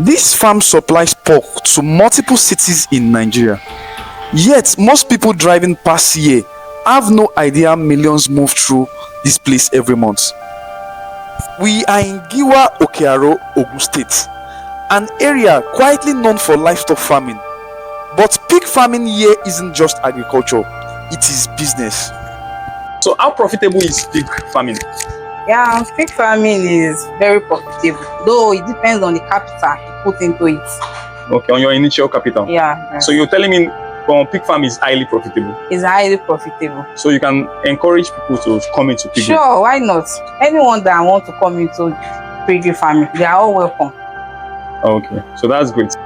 This farm supplies pork to multiple cities in Nigeria. Yet, most people driving past here have no idea millions move through this place every month. We are in Giwa Okearo, Ogun State, an area quietly known for livestock farming. But pig farming here isn't just agriculture, it is business. So how profitable is pig farming? Yeah, pig farming is very profitable, though it depends on the capital you put into it. Okay, on your initial capital. Yeah. So you're telling me pig farm is highly profitable? It's highly profitable. So you can encourage people to come into piggery? Sure, why not? Anyone that wants to come into piggery farming, they are all welcome. Okay, so that's great.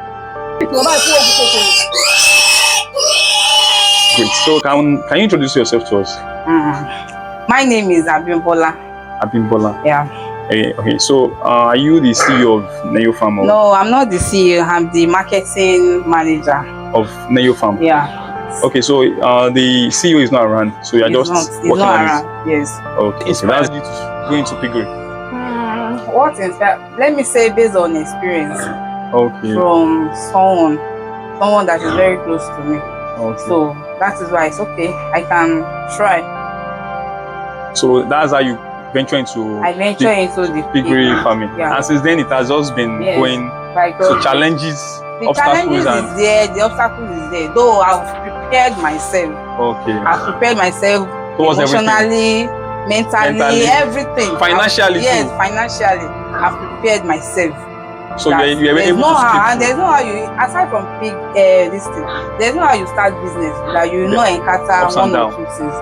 Great. So can you introduce yourself to us? My name is Abimbola. Abimbola. Yeah. Okay. So are you the CEO of Naira Farm? No, I'm not the CEO. I'm the marketing manager of Naira Farm. Yeah. Okay, so the CEO is not around, so you're just working on around. Yes. Okay. So that's you to go into piggery. What in fact? Let me say based on experience. Okay. From someone that is very close to me. Okay. So that is why it's okay. I can try. So that's how you venture into. I venture into the piggery farming. Yeah. And since then it has just been going. So challenges, the obstacles, challenges is there. The obstacles is there. Though I've prepared myself. Okay. I've prepared myself emotionally, mentally, everything. Financially. Yes, financially. I've prepared myself. So you're able to skip. And there's no how you, aside from this thing, there's no how you start business that you know encounter one or two things.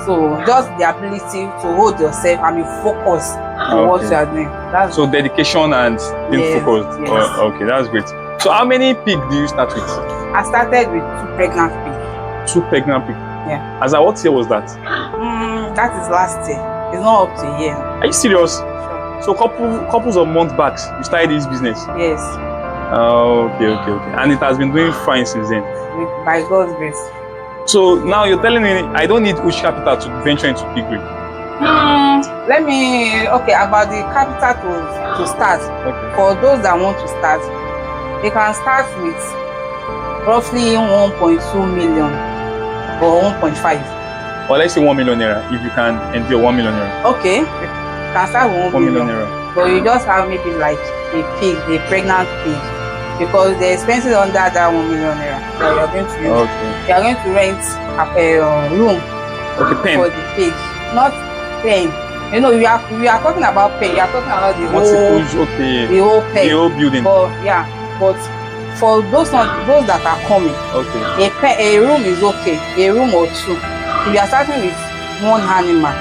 So just the ability to hold yourself and be focused on what you are doing. That's so dedication and being focused. Yes. Okay, that's great. So how many pigs do you start with? I started with 2 pregnant pigs. 2 pregnant pigs? Yeah. As at what year was that? That is last year. It's not up to a year. Are you serious? So couples of months back, you started this business? Yes. Okay. And it has been doing fine since then? By God's grace. So now you're telling me I don't need huge capital to venture into piggery? About the capital to start. Okay. For those that want to start, they can start with roughly 1.2 million or 1.5. Or let's say 1 million naira, if you can endure 1 million naira. Okay. You can start with 1 million naira. But you just have maybe like a pregnant pig. Because the expenses under that 1 million naira that you are going to use. Okay. You are going to rent a room for the pig. Not pen. You know, we are talking about pen. You are talking about the whole building. But for those that are coming, a room is okay. A room or 2. If you are starting with 1 animal,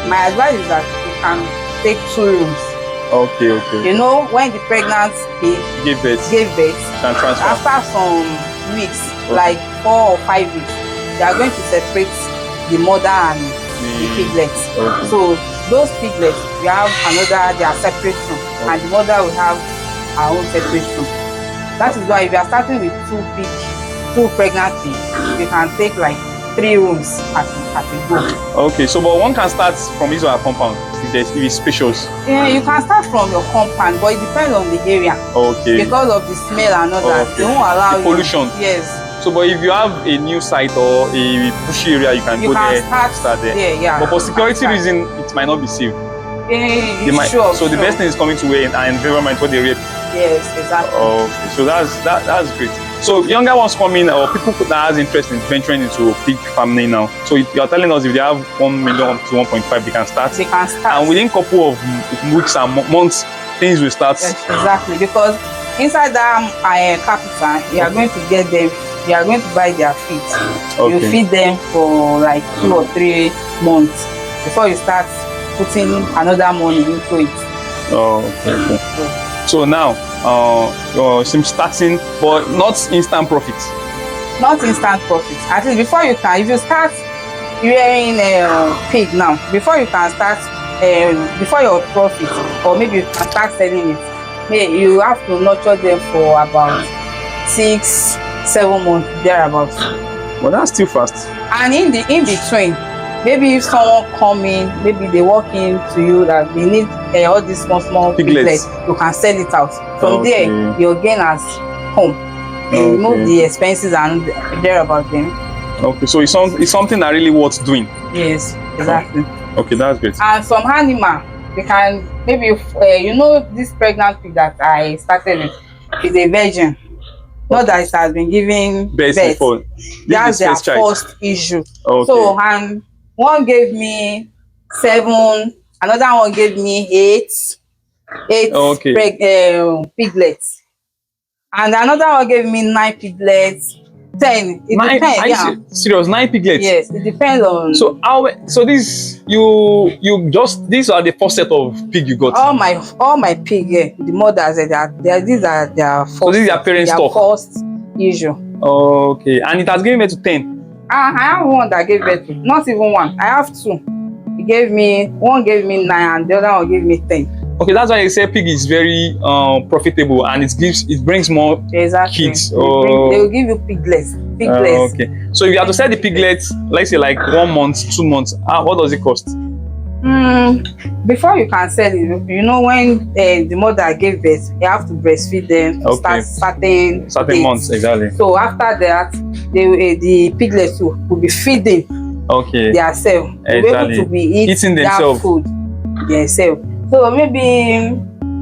my advice is that you can take 2 rooms. Okay. You know, when the pregnant pig gave birth, can transfer. After some weeks, like 4 or 5 weeks, they are going to separate the mother and the piglets. So those piglets, we have they are separate room, and the mother will have her own separate room. That is why if you are starting with 2 pregnant pigs, you can take like 3 rooms at a go. Okay, so but one can start from his or her compound if it's spacious. Yeah, you can start from your compound, but it depends on the area. Okay. Because of the smell and all that, they won't allow the pollution. Yes. So, but if you have a new site or a bushy area, you can start there. Yeah. But for security reason, it might not be safe. Sure. So the best thing is coming to an environment where they rape. Yes, exactly. Okay, so that's great. So younger ones coming or people that has interest in venturing into pig farming now. So you're telling us if they have 1 million to 1.5, they can start. They can start. And within a couple of weeks and months, things will start. Yes, exactly, because inside that capital, you are going to get them. You are going to buy their feed. You feed them for like 2 or 3 months before you start putting another money into it. Okay. So now, some starting, but not instant profits. Not instant profits. At least before you can, if you start rearing a pig now, before you can start, before your profit, or maybe you can start selling it, you have to nurture them for about 6-7 months, thereabouts. Well, that's still fast. And in between, maybe if someone come in, maybe they walk in to you that they need all these small piglets, you can sell it out. From there, your gain has come. You remove the expenses and there about them. Okay, so it's something that really worth doing. Yes, exactly. Okay, that's great. And some animal, they can maybe you know, this pregnant pig that I started with is a virgin. Not that it has been giving birth. That's their first issue. So, and one gave me 7, another one gave me 8 piglets, and another one gave me 9 piglets. 10. It depends. Yeah. Serious? 9 piglets? Yes, it depends on. So these these are the first set of pig you got? All my pig, the mothers, these are their first. So this is their parent stock. First issue. Okay, and it has given birth to 10. I have one that gave birth to, not even one. I have 2. One gave me 9, and the other one gave me 10. Okay, that's why you say pig is very profitable, and it brings more kids. They will give you piglets. Okay, so if you have to sell the piglets, let's say like 1 month, 2 months, what does it cost? Before you can sell it, you know, when the mother gave birth, you have to breastfeed them to start certain months, exactly. So after that, the piglets will be feeding themselves. Exactly. Be able to be eating themselves. Food themselves. So maybe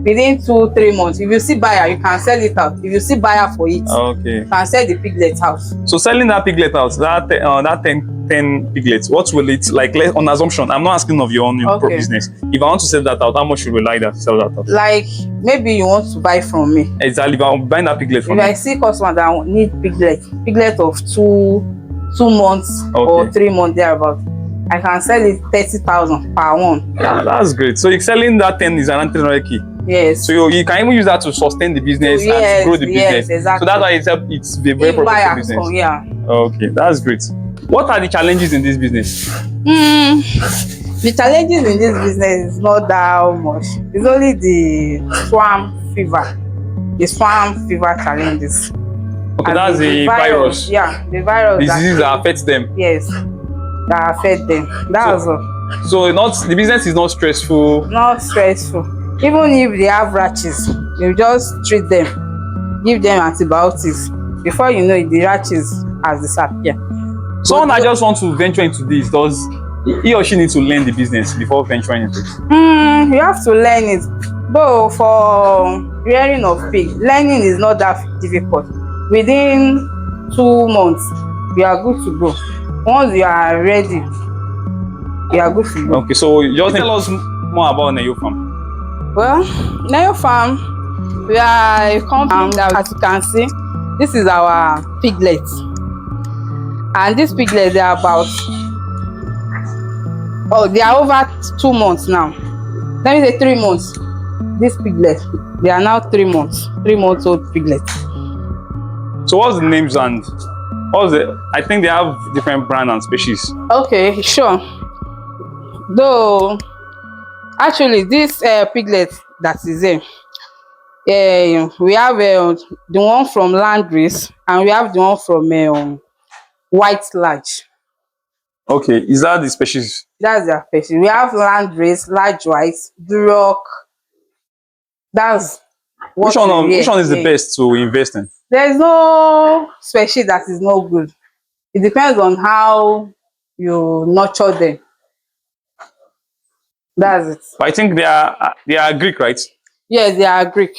within 2-3 months, if you see buyer, you can sell it out. If you see buyer for it, you can sell the piglet out. So selling that piglet out, that 10 piglets, what will it, like, on assumption, I'm not asking of your own business. If I want to sell that out, how much should we like that sell that out? Like maybe you want to buy from me. Exactly. If I'm buying that piglet from me. If I see customer that need piglet of 2 months or 3 months thereabout, I can sell it 30,000 per one. Yeah, that's great. So you're selling that 10 is around 300K. Yes. So you can even use that to sustain the business and to grow the business. Exactly. So that's why it's a very profitable business. Okay, that's great. What are the challenges in this business? The challenges in this business is not that much. It's only the swarm fever. The swarm fever challenges. Okay, and that's the virus. Yeah, the virus. Diseases that affect them. Yes, that affect them. That's all. So the business is not stressful. Not stressful. Even if they have rashes, you just treat them, give them antibiotics. Before you know it, the rashes has disappeared. Someone that just wants to venture into this, does he or she need to learn the business before venturing into it? You have to learn it. Though for rearing of pig, learning is not that difficult. Within 2 months, you are good to go. Once you are ready, you are good to go. Okay, so just tell us more about Naira Farm. Well, Naira Farm, we are a company that, as you can see, this is our piglets. And these piglets, they are about, they are over 2 months now. Let me say 3 months. These piglets, they are now 3 months, 3 months old piglets. So what's the names and I think they have different brand and species. Okay, sure. Though, actually, this piglet that is there, we have the one from land race and we have the one from white large. Okay, is that the species? That's the species. We have land race, large white, duroc. That's which one is the best to invest in? There's no species that is no good. It depends on how you nurture them. That's it. But I think they are Greek, right? Yes, they are Greek.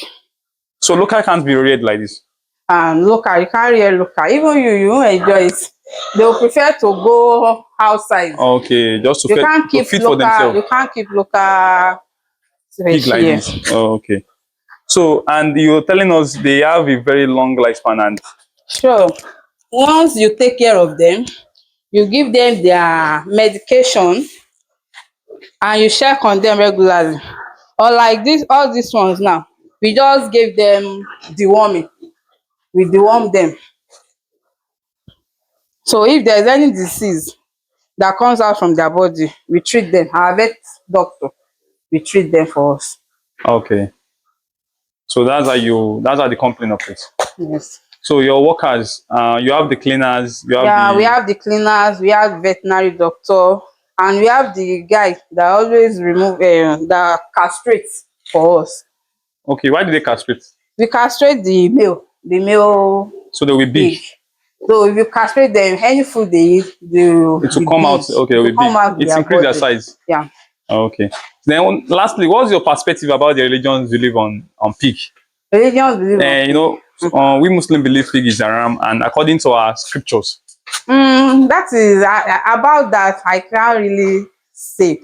So local can't be reared like this. Local, you can't rear local. Even you enjoy it. They will prefer to go outside. Okay, just to feed local, for themselves. You can't keep local pig like this. Oh, okay. So, and you're telling us they have a very long lifespan, and sure. Once you take care of them, you give them their medication, and you check on them regularly. Or like this, all these ones now, we just gave them deworming. We deworm them. So if there's any disease that comes out from their body, we treat them. Our vet doctor, we treat them for us. Okay. So that's how the company operates. Yes. So your workers, you have the cleaners, we have the cleaners, we have veterinary doctor, And we have the guy that always remove that castrates for us. Okay, why do they castrate? We castrate the male So they will be big. pig. So if you castrate them, any food they eat, they will it will be come big. out. Okay, It it will will come out be with it's their increase their body. size. Yeah. Okay. Then lastly, what's your perspective about the religions you live on pig? Religions believe on You pig. know, we Muslim believe pig is a ram, and according to our scriptures. That is about that I can't really say